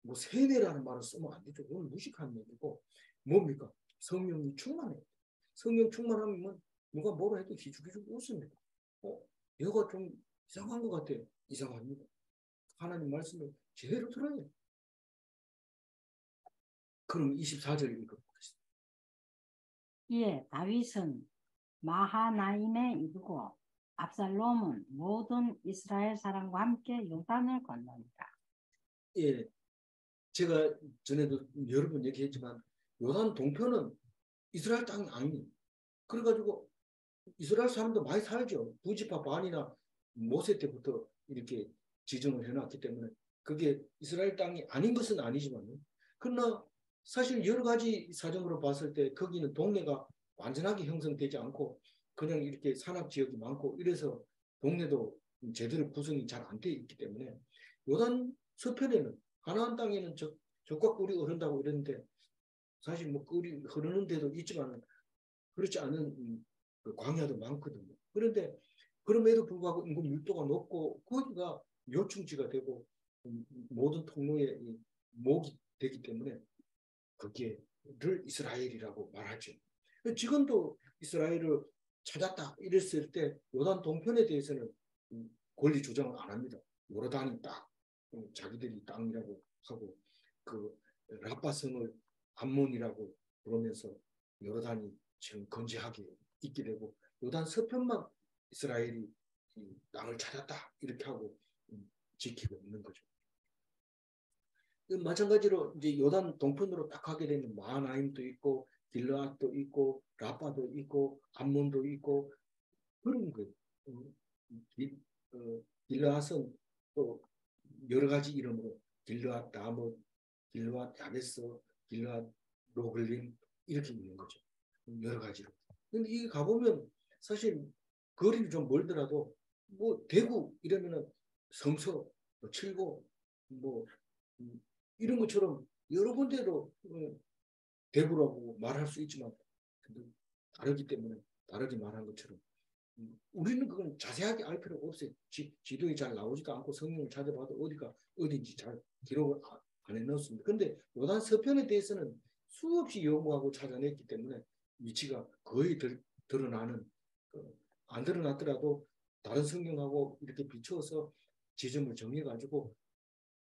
S1: 뭐 세뇌라는 말을 쓰면 안 되죠. 그건 무식한 얘기고 뭡니까? 성령이 충만해. 성령 충만하면 누가 뭐라 해도 기죽기죽 웃습니다. 얘가 좀 이상한 것 같아. 이상합니다. 하나님 말씀을 제대로 들어야 돼. 그럼 24절 읽어보겠습니다.
S2: 이에 다윗은 마하나임에 이르고 압살롬은 모든 이스라엘 사람과 함께 요단을 건너니라.
S1: 예, 제가 전에도 여러 번 얘기했지만 요단 동편은 이스라엘 땅이 아니에요. 그래가지고 이스라엘 사람도 많이 살죠. 부지파 반이나 모세 때부터 이렇게 지정을 해놨기 때문에 그게 이스라엘 땅이 아닌 것은 아니지만, 그러나 사실 여러 가지 사정으로 봤을 때 거기는 동네가 완전하게 형성되지 않고 그냥 이렇게 산악 지역이 많고 이래서 동네도 제대로 구성이 잘 안 돼 있기 때문에, 요단 서편에는 가나안 땅에는 적과 꿀이 흐른다고 이랬는데 사실 뭐 꿀이 흐르는 데도 있지만 그렇지 않은 그 광야도 많거든요. 그런데 그럼에도 불구하고 인구 밀도가 높고 거기가 요충지가 되고 모든 통로의 목이 되기 때문에 거기에를 이스라엘이라고 말하죠. 지금도 이스라엘을 찾았다 이랬을 때 요단 동편에 대해서는 권리 주장을 안 합니다. 요르단이 딱 자기들이 땅이라고 하고 그 라파성을 암몬이라고 부르면서 요르단이 지금 건재하게 있게 되고 요단 서편만 이스라엘이 이 땅을 찾았다 이렇게 하고 지키고 있는 거죠. 마찬가지로 이제 요단 동편으로 딱 가게 되면 마하나임도 있고 길르앗도 있고 라파도 있고 암몬도 있고 그런 거예요. 길르앗은 또 여러 가지 이름으로 길르앗 다못, 길르앗 야베스, 길르앗 로글림 이렇게 있는 거죠. 여러 가지로. 근데 이게 가보면 사실 거리는 좀 멀더라도 뭐 대구 이러면은 성서, 뭐 칠곡, 뭐 이런 것처럼 여러 군데로 대구라고 말할 수 있지만 다르기 때문에 다르게 말한 것처럼 우리는 그건 자세하게 알 필요가 없어요. 지도에 잘 나오지도 않고 성경을 찾아봐도 어디가 어딘지 잘 기록을 안 해놓습니다. 근데 요단 서편에 대해서는 수없이 연구하고 찾아냈기 때문에 위치가 거의 드러나는, 안 드러났더라도 다른 성경하고 이렇게 비추어서 지점을 정해가지고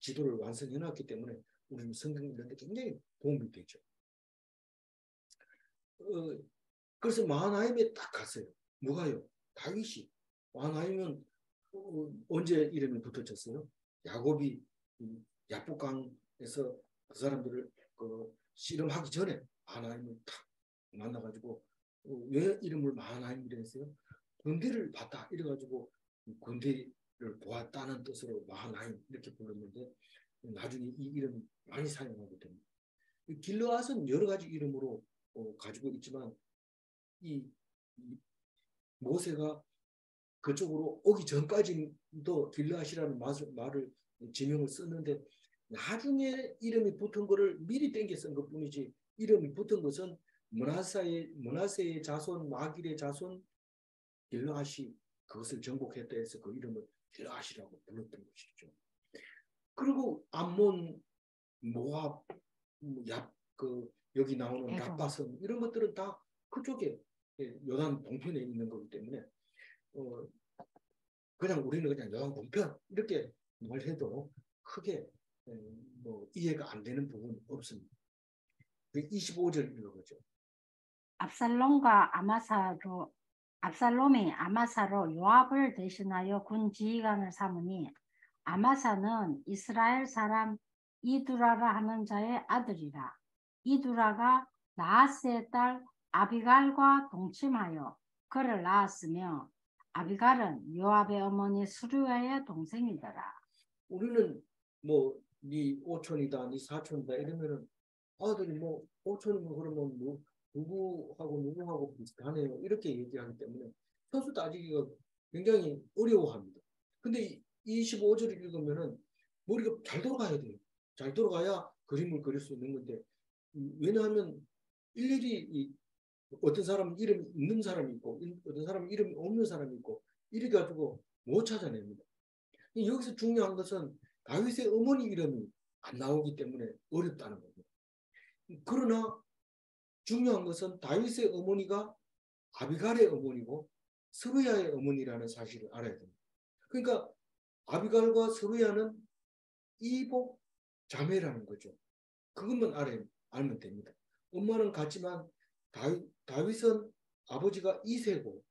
S1: 지도를 완성해놨기 때문에 우리는 성경 읽는데 굉장히 도움이 되죠. 그래서 마하나임에 딱 갔어요. 누가요? 다윗이. 마하나임은 언제 이름이 붙어졌어요? 야곱이 야복강에서 그 사람들을 씨름하기 전에 마하나임을 딱 만나가지고 왜 이름을 마하나임이라 했어요? 군대를 봤다 이래가지고 군대를 보았다는 뜻으로 마하나임 이렇게 불렀는데 나중에 이 이름이 많이 사용하게 됩니다. 길르앗은 여러 가지 이름으로 가지고 있지만 이 모세가 그쪽으로 오기 전까지도 길르앗이라는 말을 지명을 썼는데 나중에 이름이 붙은 거를 미리 땡겨 쓴 것뿐이지 이름이 붙은 것은 므낫세의 자손 마길의 자손 길르앗이 그것을 정복했다 해서 그 이름을 길르앗이라고 불렀던 것이죠. 그리고 암몬, 모압, 여기 나오는 라파성 이런 것들은 다 그쪽에 요단 동편에 있는 거기 때문에 그냥 우리는 그냥 요단 동편 이렇게 말해도 크게 뭐 이해가 안 되는 부분은 없습니다. 25절 읽어보죠.
S2: 압살롬이 아마사로 요압을 대신하여 군 지휘관을 삼으니 아마사는 이스라엘 사람 이두라라 하는 자의 아들이라. 이두라가 나하스의 딸 아비갈과 동침하여 그를 낳았으며 아비갈은 요압의 어머니 스루야의 동생이더라.
S1: 우리는 뭐 네 오촌이다, 네 사촌이다 이러면은 아들이 뭐 오촌이면 그러면 뭐 누구하고 비슷하네요 이렇게 얘기하기 때문에 선수 따지기가 굉장히 어려워합니다. 근데 25절을 읽으면은 머리가 잘 돌아가야 돼요. 잘 돌아가야 그림을 그릴 수 있는 건데 왜냐하면 일일이 어떤 사람은 이름이 있는 사람이 있고 어떤 사람은 이름이 없는 사람이 있고 이래 가지고 못 찾아냅니다. 여기서 중요한 것은 다윗의 어머니 이름이 안 나오기 때문에 어렵다는 겁니다. 그러나 중요한 것은 다윗의 어머니가 아비갈의 어머니고 스루야의 어머니라는 사실을 알아야 됩니다. 그러니까 아비갈과 스루야는 이복 자매라는 거죠. 그것만 알면 됩니다. 엄마는 같지만 다윗은 아버지가 이세고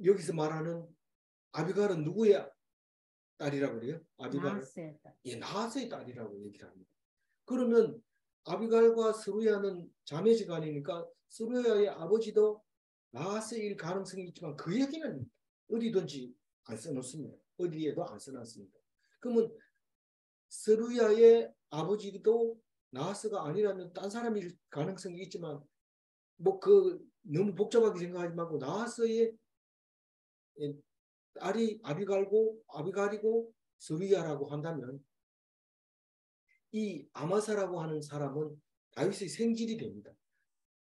S1: 여기서 말하는 아비갈은 누구의 딸이라고 그래요? 아비갈은 나하스의 딸이라고 얘기를 합니다. 그러면 아비갈과 스루야는 자매지간이니까 스루야의 아버지도 나스일 가능성이 있지만 그 얘기는 어디든지 안 써놓습니다. 어디에도 안 써놨습니다. 그러면 스루야의 아버지도 나스가 아니라면 딴 사람일 가능성이 있지만 뭐 그 너무 복잡하게 생각하지 말고 나스의 딸이 아비갈이고 스루야라고 한다면 이 아마사라고 하는 사람은 다윗의 생질이 됩니다.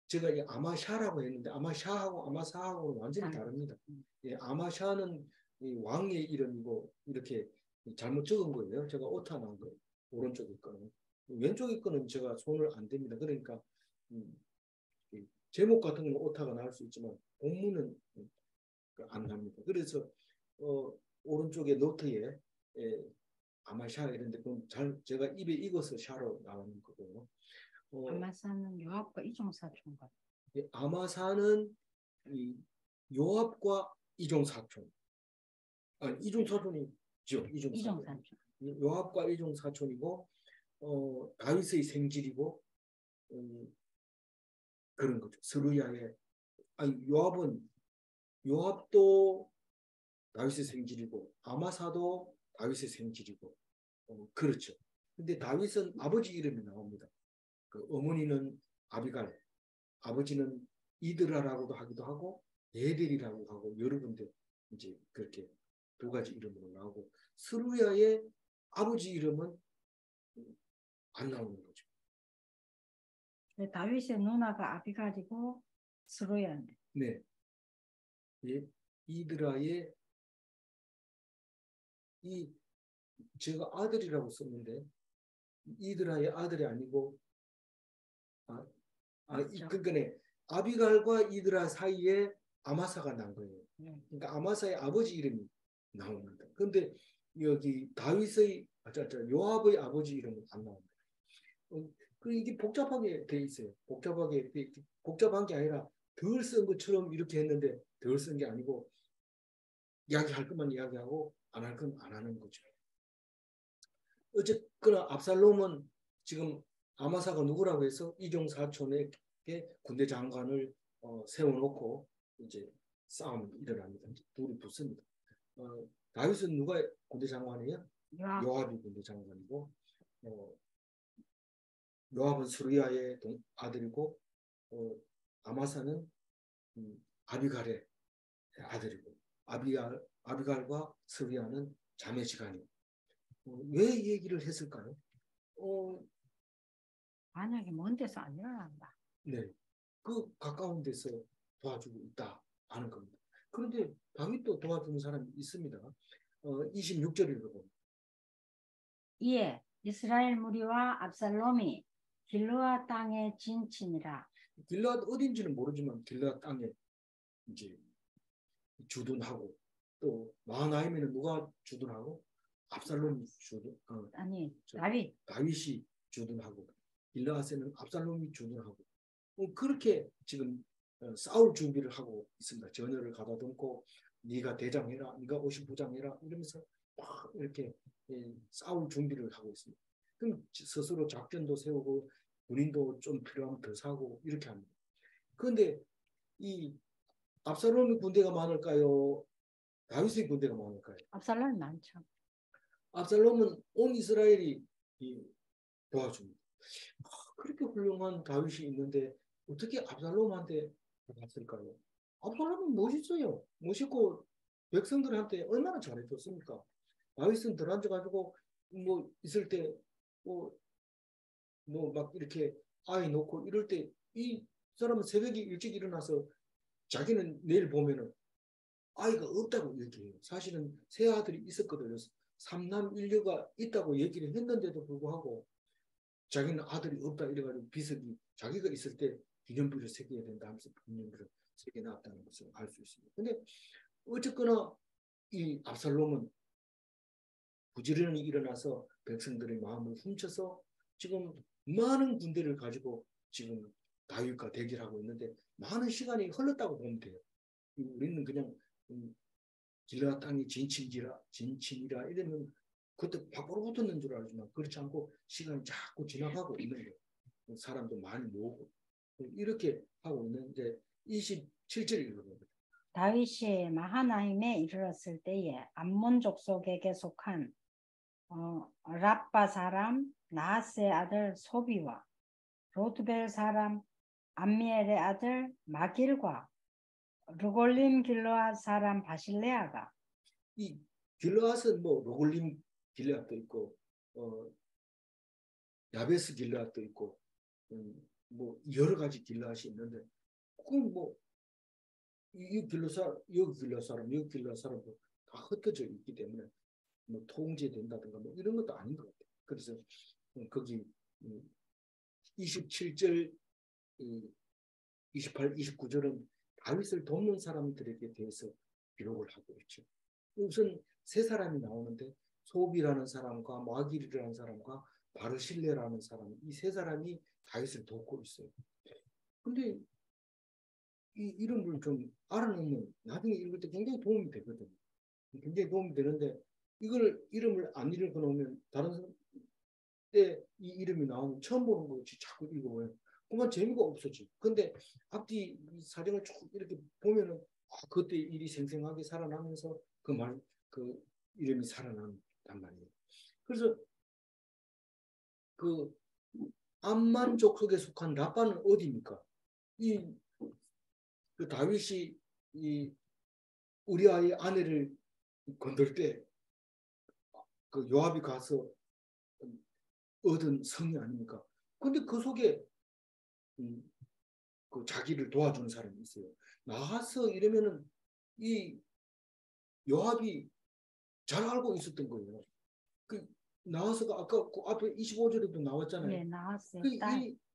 S1: 제가 이 아마샤라고 했는데 아마샤하고 아마사하고는 완전히 다릅니다. 예, 아마샤는 이 왕의 이름이고 이렇게 잘못 적은 거예요. 제가 오타 난 거예요. 오른쪽에 거는. 왼쪽에 거는 제가 손을 안 댑니다. 그러니까 제목 같은 건 오타가 날 수 있지만 본문은 안 납니다. 그래서 오른쪽에 노트에 아마샤 이런데 잘 제가 입에 익어서 샤로 나오는 거고요.
S2: 아마사는 요압과 이종사촌 같아요.
S1: 아마사는 이 요압과 이종사촌. 아니 이종사촌이죠.
S2: 이종사촌.
S1: 요압과 이종사촌이고 다윗의 생질이고 그런 거죠. 스루야의 아니 요압도 다윗의 생질이고 아마사도 다윗의 생질이고 그렇죠. 근데 다윗은 아버지 이름이 나옵니다. 그 어머니는 아비갈, 아버지는 이드라라고도 하기도 하고 예델이라고 하고 여러 군데 이제 그렇게 두 가지 이름으로 나오고 스루야의 아버지 이름은 안 나오는 거죠.
S2: 다윗의 누나가 아비갈이고 스루야인데.
S1: 네. 예, 이드라의 제가 아들이라고 썼는데 이드라의 아들이 아니고 그러니까 아비갈과 이드라 사이에 아마사가 난 거예요. 그러니까 아마사의 아버지 이름이 나옵니다. 그런데 여기 다윗의 요압의 아버지 이름은 안 나옵니다. 이게 복잡하게 돼 있어요. 복잡한 게 아니라 덜 쓴 것처럼 이렇게 했는데 덜 쓴 게 아니고 이야기할 것만 이야기하고 안 할 건 안 하는 거죠. 어쨌거나 압살롬은 지금 아마사가 누구라고 해서 이종 사촌에게 군대 장관을 세워놓고 이제 싸움이 일어납니다. 둘이 붙습니다. 다윗은 누가 군대 장관이에요? 요압이 군대 장관이고 요압은 스루야의 아들이고 아마사는 아비갈의 아들이고 아비갈과 스루야는 자매지간이에요. 왜 얘기를 했을까요?
S2: 만약에 먼 데서 안 일어난다.
S1: 네, 그 가까운 데서 도와주고 있다 하는 겁니다. 그런데 다윗도 도와주는 사람이 있습니다. 26절을 보면
S2: 이에 이스라엘 무리와 압살롬이 길르앗 땅에 진친이라.
S1: 길르앗 어딘지는 모르지만 길르앗 땅에 이제 주둔하고 또 마하나임에는 누가 주둔하고 압살롬이 다윗이 주둔하고 길르앗에는 압살롬이 주둔하고 그렇게 지금 싸울 준비를 하고 있습니다. 전열을 가다듬고 네가 대장해라, 네가 50부장 해라 이러면서 막 이렇게 싸울 준비를 하고 있습니다. 그럼 스스로 작전도 세우고 군인도 좀 필요하면 더 사고 이렇게 합니다. 그런데 이 압살롬의 군대가 많을까요? 다윗의 군대가 많을까요?
S2: 압살롬이 많죠.
S1: 압살롬은 온 이스라엘이 도와줍니다. 그렇게 훌륭한 다윗이 있는데 어떻게 압살롬한테 갔을까요? 압살롬은 멋있어요. 멋있고 백성들한테 얼마나 잘해줬습니까? 다윗은 덜 앉아가지고 뭐 있을 때 뭐 막 이렇게 아이 놓고 이럴 때 이 사람은 새벽에 일찍 일어나서 자기는 내일 보면은 아이가 없다고 얘기해요. 사실은 세 아들이 있었거든요. 삼남 일녀가 있다고 얘기를 했는데도 불구하고 자기는 아들이 없다 이래가지고 비석이 자기가 있을 때 기념비를 새겨야 된다 하면서 기념비를 새겨놨다는 것을 알 수 있습니다. 근데 어쨌거나 이 압살롬은 부지런히 일어나서 백성들의 마음을 훔쳐서 지금 많은 군대를 가지고 지금 다윗과 대결하고 있는데 많은 시간이 흘렀다고 보면 돼요. 우리는 그냥 길르앗 땅이 진친이라 이러면 그때 바로 붙었는 줄 알지만 그렇지 않고 시간이 자꾸 지나가고 있는 거예요. 사람도 많이 모으고 이렇게 하고 있는데 27절 읽어봅니다.
S2: 다윗이 마하나임에 이르렀을 때에 암몬 족속에게 속한 랍바 사람 나하스의 아들 소비와 로드벨 사람 암미엘의 아들 마길과 르골림 길르앗 사람 바실레아가
S1: 이 길르앗은 뭐 로글림 길르앗도 있고 야베스 길르앗도 있고 뭐 여러 가지 길르앗이 있는데 그건 뭐 이 길르앗 사람 이 길르앗 사람도 다 흩어져 있기 때문에 뭐 통제된다든가 뭐 이런 것도 아닌 것 같아요. 그래서 거기 27절 28, 29절은 다윗을 돕는 사람들에게 대해서 기록을 하고 있죠. 우선 세 사람이 나오는데 소비라는 사람과 마길이라는 사람과 바르실레라는 사람, 이 세 사람이 다윗을 돕고 있어요. 근데 이 이름을 좀 알아놓으면 나중에 읽을 때 굉장히 도움이 되거든요. 굉장히 도움이 되는데 이걸 이름을 안 읽어놓으면 다른 때 이 이름이 나오면 처음 보는 거지 자꾸 읽어보면 그만 재미가 없었지. 근데 앞뒤 사정을 쭉 이렇게 보면은 그때 일이 생생하게 살아나면서 그 이름이 살아난단 말이에요. 그래서 그 암만 족속에 속한 라빠는 어디입니까? 그 다윗이 이 우리아의 아내를 건들 때 그 요압이 가서 얻은 성이 아닙니까? 근데 그 속에 그 자기를 도와주는 사람이 있어요. 나하스 이러면은 이 요압이 잘 알고 있었던 거예요. 그 나하스가 아까 그 앞에 25절에도 나왔잖아요.
S2: 예, 나하스의
S1: 이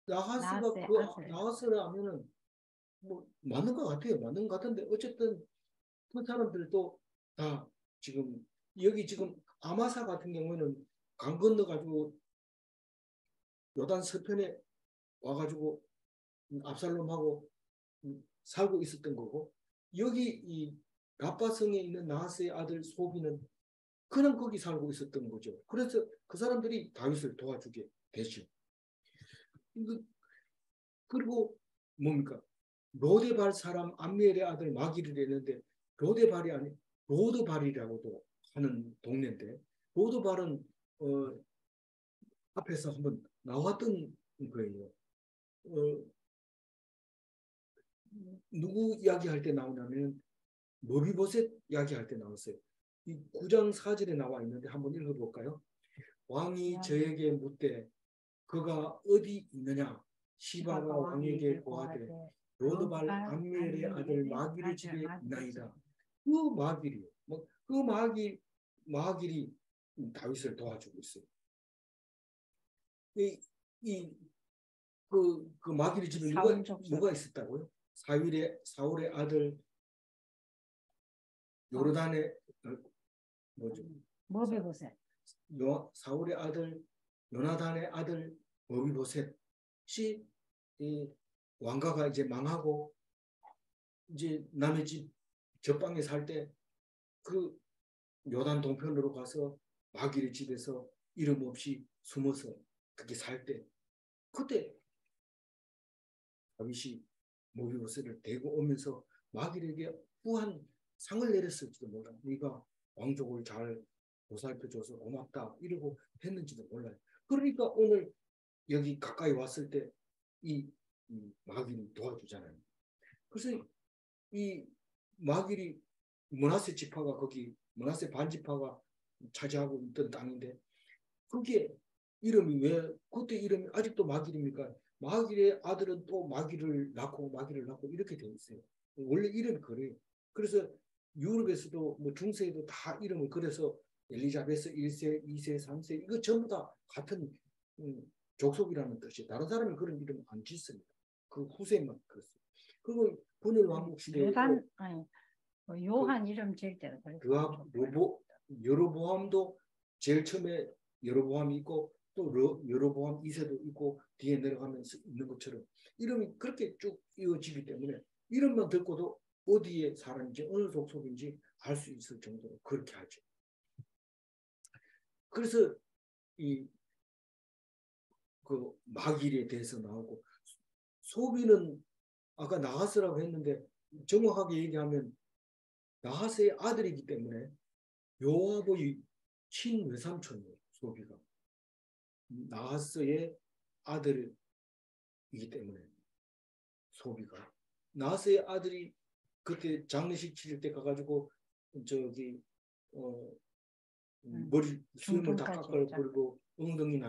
S1: 나하스가
S2: 나하스의
S1: 그
S2: 아들.
S1: 나하스를 하면은 뭐 맞는 것 같아요. 맞는 것 같은데 어쨌든 그 사람들도 다 지금 여기 지금 아마사 같은 경우는 강 건너 가지고 요단 서편에 와가지고 압살롬하고 살고 있었던 거고 여기 이 라빠성에 있는 나하스의 아들 소비는 그냥 거기 살고 있었던 거죠. 그래서 그 사람들이 다윗을 도와주게 되죠. 그리고 뭡니까? 로데발 사람 암미엘의 아들 마기를 했는데 로데발이 아니 로드발이라고도 하는 동네인데 로드발은 앞에서 한번 나왔던 거예요. 누구 이야기할 때 나오냐면 머비보셋 이야기할 때 나왔어요. 이 9장 4절에 나와 있는데 한번 읽어볼까요? 왕이 저에게 묻되 그가 어디 있느냐? 시바가 왕에게 고하되 로드발 암미엘의 아들 마길의 집에 있나이다. 그 마길이요. 그 마길이 다윗을 도와주고 있어요. 그 마길의 집에 누가 있었다고요? 사울의 아들 요르단의 뭐죠?
S2: 머비보셋.
S1: 사울의 아들 요나단의 아들 머비보셋이 왕가가 이제 망하고 이제 남의 집 적방에 살 때 그 요단 동편으로 가서 마길의 집에서 이름 없이 숨어서 그렇게 살 때 그때 다윗이 머비보셋을 데리고 오면서 마길에게 후한 상을 내렸을지도 몰라. 네가 왕족을 잘 보살펴줘서 고맙다 이러고 했는지도 몰라요. 그러니까 오늘 여기 가까이 왔을 때 이 마길이 도와주잖아요. 그래서 이 마길이 므낫세 지파가 거기 므낫세 반지파가 차지하고 있던 땅인데 그게 이름이 왜 그때 이름이 아직도 마길입니까? 마길의 아들은 또 마길을 낳고 이렇게 되어 있어요. 원래 이름이 그래요. 그래서 유럽에서도 뭐 중세에도 다 이름을 그래서 엘리자베스 1세, 2세, 3세 이거 전부 다 같은 족속이라는 뜻이 다른 사람이 그런 이름 안 짓습니다. 그 후세만 그랬어요. 그리고 분열 왕국 시대에
S2: 요한 이름 지을 때도
S1: 그래요. 여로보암도 제일 처음에 여로보암이 있고 또 여로보암 2세도 있고 뒤에 내려가면서 있는 것처럼 이름이 그렇게 쭉 이어지기 때문에 이름만 듣고도 어디에 사는지 어느 족속인지 알 수 있을 정도로 그렇게 하죠. 그래서 이 그 마길에 대해서 나오고 소비는 아까 나하스라고 했는데 정확하게 얘기하면 나하스의 아들이기 때문에 요압의 친외삼촌이에요. 소비가 나하스의 아들이기 때문에 소비가 나하스의 아들이 그때 장례식 치를 때 가가지고 저기 머리 수염을 다 깎아버리고 엉덩이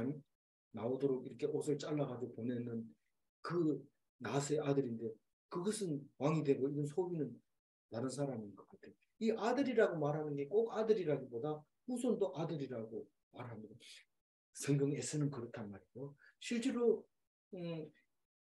S1: 나오도록 이렇게 옷을 잘라가지고 보내는 그 나하스의 아들인데 그것은 왕이 되고 이건 소비는 다른 사람인 것 같아요. 이 아들이라고 말하는 게 꼭 아들이라기보다 후손도 아들이라고 말합니다. 성경에서는 그렇단 말이에요. 실제로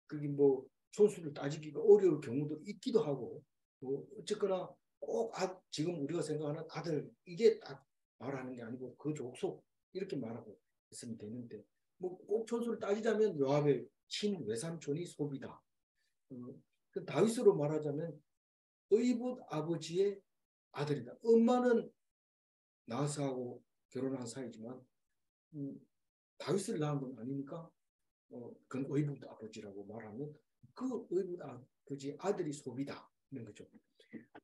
S1: 그게 뭐 손수를 따지기가 어려울 경우도 있기도 하고 뭐 어쨌거나 꼭 지금 우리가 생각하는 아들 이게 딱 말하는 게 아니고 그 족속 이렇게 말하고 있으면 되는데 뭐 꼭 손수를 따지자면 요압의 친외삼촌이 소비다. 그 다윗으로 말하자면 의붓 아버지의 아들이다. 엄마는 나하스하고 결혼한 사이지만 다윗을 낳은 건 아니니까 그건 의붓 아버지라고 말하면 그 의붓 아버지 아들이 소비다 이런 거죠.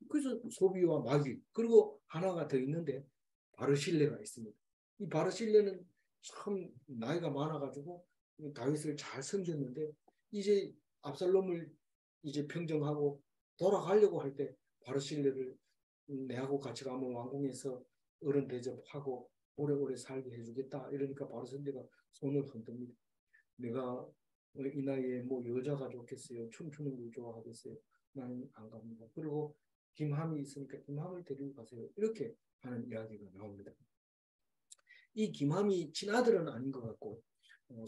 S1: 그래서 소비와 마귀 그리고 하나가 더 있는데 바르실레가 있습니다. 이 바르실레는 참 나이가 많아가지고 다윗을 잘 섬겼는데 이제 압살롬을 이제 평정하고 돌아가려고 할 때 바르실레를 내하고 같이 가면 왕궁에서 어른 대접하고 오래오래 살게 해주겠다 이러니까 바르실레가 손을 흔듭니다. 내가 이 나이에 뭐 여자가 좋겠어요? 춤추는 걸 좋아하겠어요? 나는 안 갑니다. 그리고 김함이 있으니까 김함을 데리고 가세요. 이렇게 하는 이야기가 나옵니다. 이 김함이 친아들은 아닌 것 같고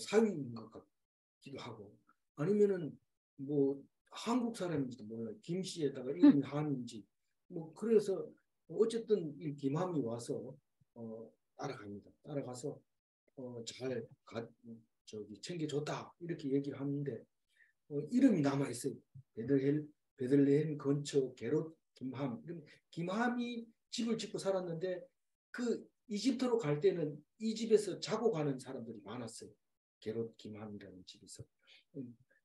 S1: 사위인 것 같기도 하고 아니면은 뭐 한국 사람인지도 몰라요. 김씨에다가 이름이 함인지 뭐 그래서 어쨌든 이 김함이 와서 따라갑니다. 따라가서 잘 저기 챙겨줬다 이렇게 얘기를 하는데 이름이 남아 있어요. 베들레헴 근처 게롯 김함. 김함이 집을 짓고 살았는데 그 이집트로 갈 때는 이 집에서 자고 가는 사람들이 많았어요. 게롯 김함이라는 집에서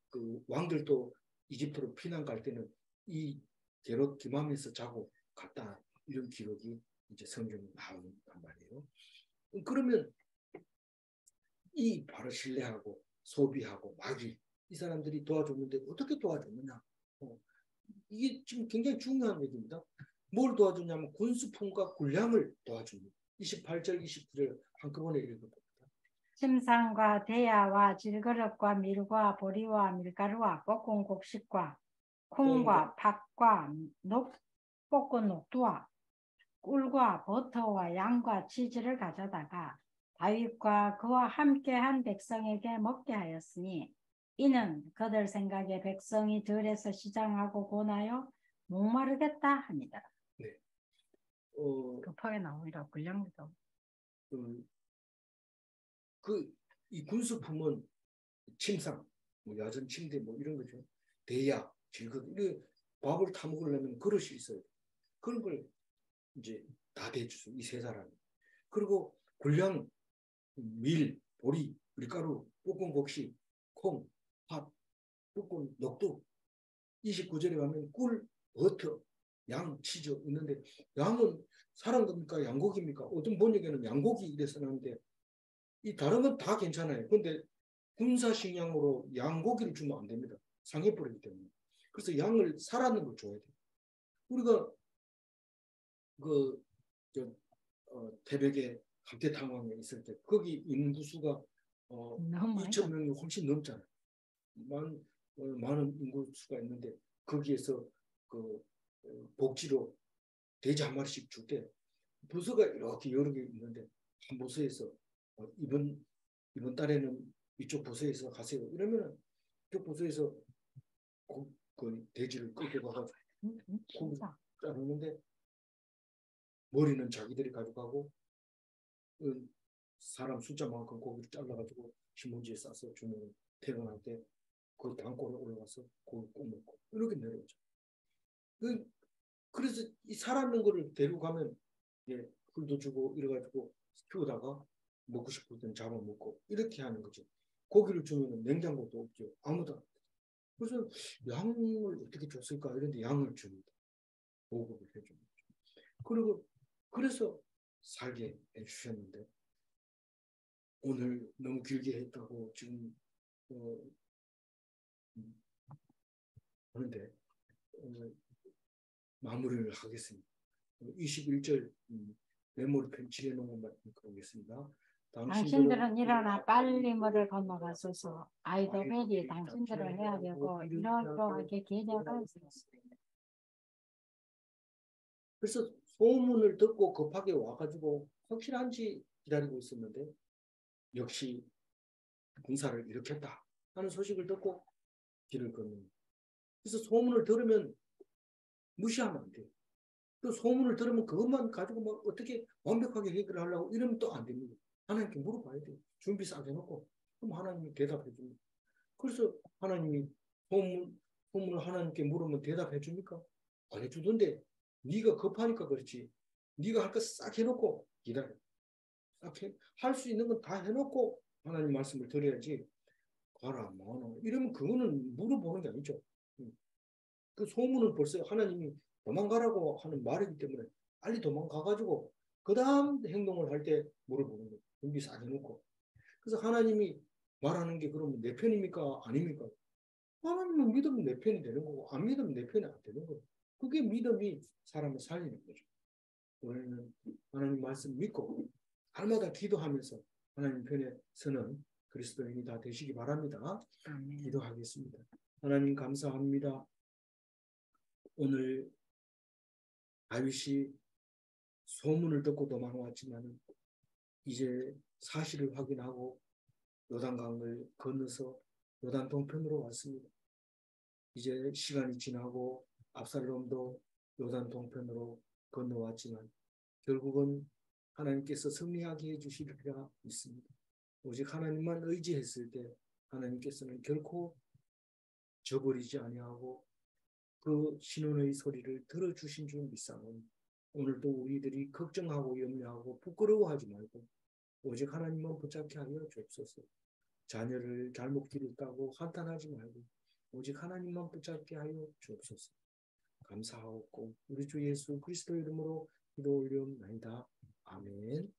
S1: 그 왕들도 이집트로 피난 갈 때는 이 게롯 김함에서 자고 갔다 이런 기록이 이제 성경에 나온단 말이에요. 그러면 이 바르실레하고 소비하고 마귀 이 사람들이 도와줬는데 어떻게 도와줬느냐? 이게 지금 굉장히 중요한 얘기입니다. 뭘 도와주냐면 군수품과 군량을 도와줍니다. 28절, 29절 한꺼번에 읽어봅니다.
S2: 침상과 대야와 질그릇과 밀과 보리와 밀가루와 볶은 곡식과 콩과 팥과 볶은 녹두와 꿀과 버터와 양과 치즈를 가져다가 다윗과 그와 함께한 백성에게 먹게 하였으니 이는 그들 생각에 백성이 들에서 시장하고 고나여 목마르겠다 합니다.
S1: 네.
S2: 급하게 나오니라 군량도.
S1: 이 군수품은 침상, 뭐 야전 침대 뭐 이런 거죠. 대야, 질것, 이런 밥을 타 먹으려면 그릇이 있어요. 그런 걸 이제 다 대주죠. 이 세 사람이. 그리고 군량, 밀, 보리, 밀가루, 볶은 곡식, 콩, 팥, 볶은 녹두. 29절에 가면 꿀, 버터, 양, 치즈 있는데 양은 사람 겁니까? 양고기입니까? 어떤 번역에는 양고기 이래서 나오는데 이 다른 건 다 괜찮아요. 근데 군사식량으로 양고기를 주면 안 됩니다. 상해버리기 때문에. 그래서 양을 살아있는 걸 줘야 돼요. 우리가 그 태백의 함태탕왕에 있을 때 거기 인구수가 2,000명이 훨씬 넘잖아요. 많은 인구수가 있는데 거기에서 그 복지로 돼지 한 마리씩 줄 때 부서가 이렇게 여러 개 있는데 한 부서에서 이번 달에는 이쪽 부서에서 가세요. 이러면은 이쪽 부서에서 그 돼지를 끌고 가가지고 고기 자르는데 머리는 자기들이 가져가고 사람 숫자만큼 고기를 잘라가지고 신문지에 싸서 주면 퇴근할 때 그 단골에 올라가서 고기 꼭 먹고 이렇게 내려오죠. 그래서 이 살아있는 거를 데리고 가면 풀도 주고 이래가지고 키우다가 먹고 싶을 땐 잡아먹고 이렇게 하는 거죠. 고기를 주면 냉장고도 없죠. 아무도 그래서 양을 어떻게 줬을까 이런데 양을 줍니다. 보급을 해줍니다. 그리고 그래서 살게 해주셨는데 오늘 너무 길게 했다고 지금 하는데 마무리를 하겠습니다. 21절 메모를 편집해 놓은 것 보겠습니다.
S2: 당신들은 일어나 빨리 물을 건너가소서. 아이도벨이 당신들을 해야 되고 이러이러하게 계략을 세웠습니다.
S1: 그래서 소문을 듣고 급하게 와가지고 확실한지 기다리고 있었는데 역시 군사를 일으켰다 하는 소식을 듣고 길을 걷는. 그래서 소문을 들으면 무시하면 안 돼요. 또 소문을 들으면 그것만 가지고 막 어떻게 완벽하게 해결하려고 이러면 또 안 됩니다. 하나님께 물어봐야 돼요. 준비 싹 해놓고 그럼 하나님이 대답해 줍니다. 그래서 하나님이 소문을 하나님께 물으면 대답해 줍니까? 안 해주던데 네가 급하니까 그렇지. 네가 할 거 싹 해놓고 기다려. 할 수 있는 건 다 해놓고 하나님 말씀을 드려야지. 가라 마노 이러면 그거는 물어보는 게 아니죠. 그 소문은 벌써 하나님이 도망가라고 하는 말이기 때문에 빨리 도망가가지고 그 다음 행동을 할 때 물어보는 거예요. 준비 싹 해놓고. 그래서 하나님이 말하는 게 그러면 내 편입니까? 아닙니까? 하나님은 믿으면 내 편이 되는 거고 안 믿으면 내 편이 안 되는 거예요. 그게 믿음이 사람을 살리는 거죠. 우리는 하나님 말씀 믿고 날마다 기도하면서 하나님 편에 서는 그리스도인이 다 되시기 바랍니다. 기도하겠습니다. 하나님 감사합니다. 오늘 다윗이 소문을 듣고 도망왔지만 이제 사실을 확인하고 요단강을 건너서 요단 동편으로 왔습니다. 이제 시간이 지나고 압살롬도 요단 동편으로 건너왔지만 결국은 하나님께서 승리하게 해주시리라 믿습니다. 오직 하나님만 의지했을 때 하나님께서는 결코 저버리지 아니하고 그 신원의 소리를 들어주신 줄 믿사오니 오늘도 우리들이 걱정하고 염려하고 부끄러워하지 말고 오직 하나님만 붙잡게 하여 주옵소서. 자녀를 잘못 기르다고 한탄하지 말고 오직 하나님만 붙잡게 하여 주옵소서. 감사하옵고 우리 주 예수 그리스도 이름으로 기도 올리옵나이다. 아멘.